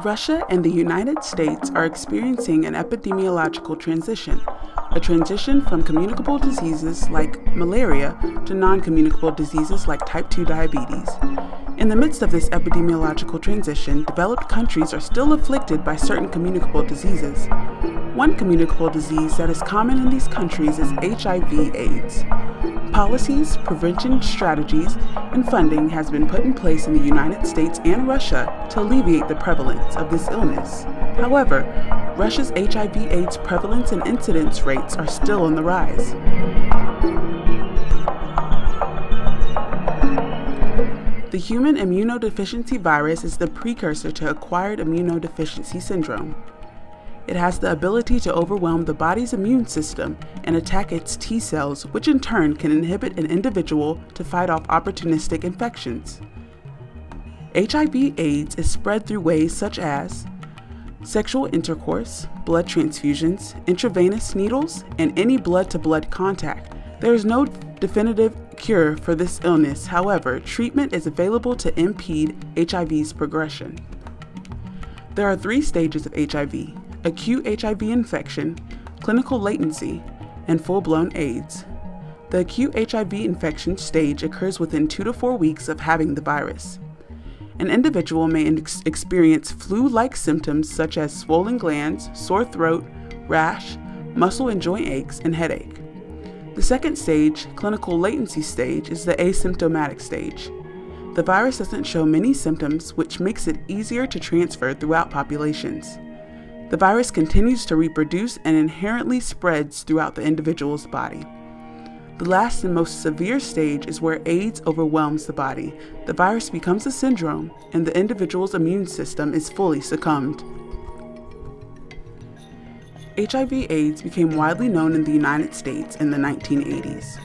Russia and the United States are experiencing an epidemiological transition, a transition from communicable diseases like malaria to non-communicable diseases like type 2 diabetes. In the midst of this epidemiological transition, developed countries are still afflicted by certain communicable diseases. One communicable disease that is common in these countries is HIV/AIDS. Policies, prevention strategies, and funding has been put in place in the United States and Russia to alleviate the prevalence of this illness. However, Russia's HIV/AIDS prevalence and incidence rates are still on the rise. The human immunodeficiency virus is the precursor to acquired immunodeficiency syndrome. It has the ability to overwhelm the body's immune system and attack its T cells, which in turn can inhibit an individual to fight off opportunistic infections. HIV/AIDS is spread through ways such as sexual intercourse, blood transfusions, intravenous needles, and any blood-to-blood contact. There is no definitive cure for this illness. However, treatment is available to impede HIV's progression. There are 3 stages of HIV: acute HIV infection, clinical latency, and full-blown AIDS. The acute HIV infection stage occurs within 2 to 4 weeks of having the virus. An individual may experience flu-like symptoms such as swollen glands, sore throat, rash, muscle and joint aches, and headache. The second stage, clinical latency stage, is the asymptomatic stage. The virus doesn't show many symptoms, which makes it easier to transfer throughout populations. The virus continues to reproduce and inherently spreads throughout the individual's body. The last and most severe stage is where AIDS overwhelms the body. The virus becomes a syndrome, and the individual's immune system is fully succumbed. HIV/AIDS became widely known in the United States in the 1980s.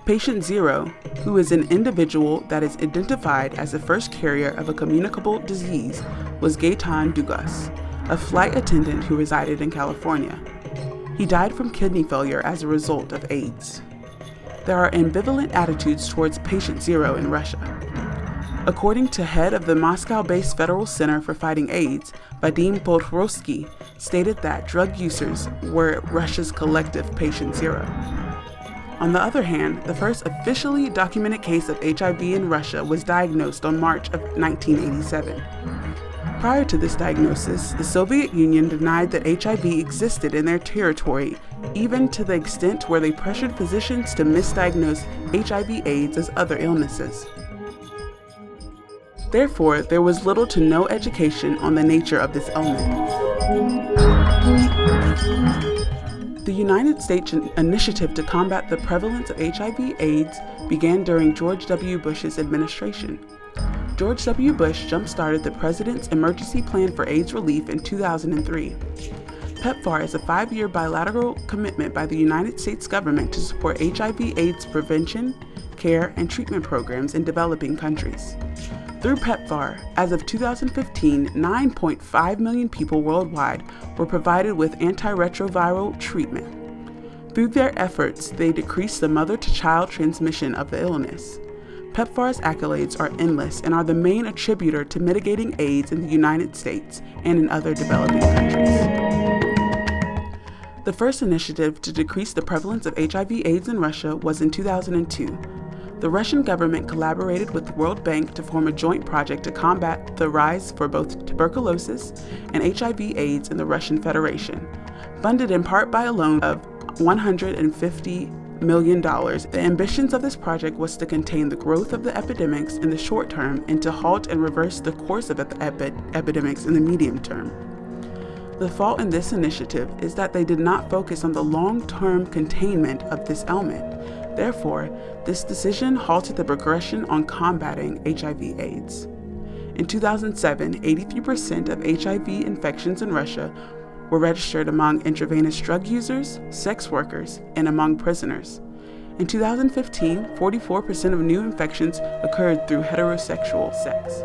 Patient 0, who is an individual that is identified as the first carrier of a communicable disease, was Gaetan Dugas, a flight attendant who resided in California. He died from kidney failure as a result of AIDS. There are ambivalent attitudes towards patient 0 in Russia. According to head of the Moscow-based Federal Center for Fighting AIDS, Vadim Podhorsky, stated that drug users were Russia's collective patient 0. On the other hand, the first officially documented case of HIV in Russia was diagnosed on March of 1987. Prior to this diagnosis, the Soviet Union denied that HIV existed in their territory, even to the extent where they pressured physicians to misdiagnose HIV/AIDS as other illnesses. Therefore, there was little to no education on the nature of this ailment. The United States initiative to combat the prevalence of HIV/AIDS began during George W. Bush's administration. George W. Bush jump-started the President's Emergency Plan for AIDS Relief in 2003. PEPFAR is a 5-year bilateral commitment by the United States government to support HIV/AIDS prevention, care, and treatment programs in developing countries. Through PEPFAR, as of 2015, 9.5 million people worldwide were provided with antiretroviral treatment. Through their efforts, they decreased the mother-to-child transmission of the illness. PEPFAR's accolades are endless and are the main attributor to mitigating AIDS in the United States and in other developing countries. The first initiative to decrease the prevalence of HIV/AIDS in Russia was in 2002. The Russian government collaborated with the World Bank to form a joint project to combat the rise for both tuberculosis and HIV/AIDS in the Russian Federation. Funded in part by a loan of $150 million, the ambitions of this project was to contain the growth of the epidemics in the short term and to halt and reverse the course of the epidemics in the medium term. The fault in this initiative is that they did not focus on the long-term containment of this ailment. Therefore, this decision halted the progression on combating HIV/AIDS. In 2007, 83% of HIV infections in Russia were registered among intravenous drug users, sex workers, and among prisoners. In 2015, 44% of new infections occurred through heterosexual sex.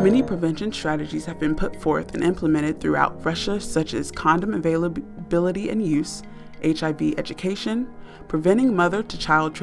Many prevention strategies have been put forth and implemented throughout Russia, such as condom availability and use, HIV education, preventing mother-to-child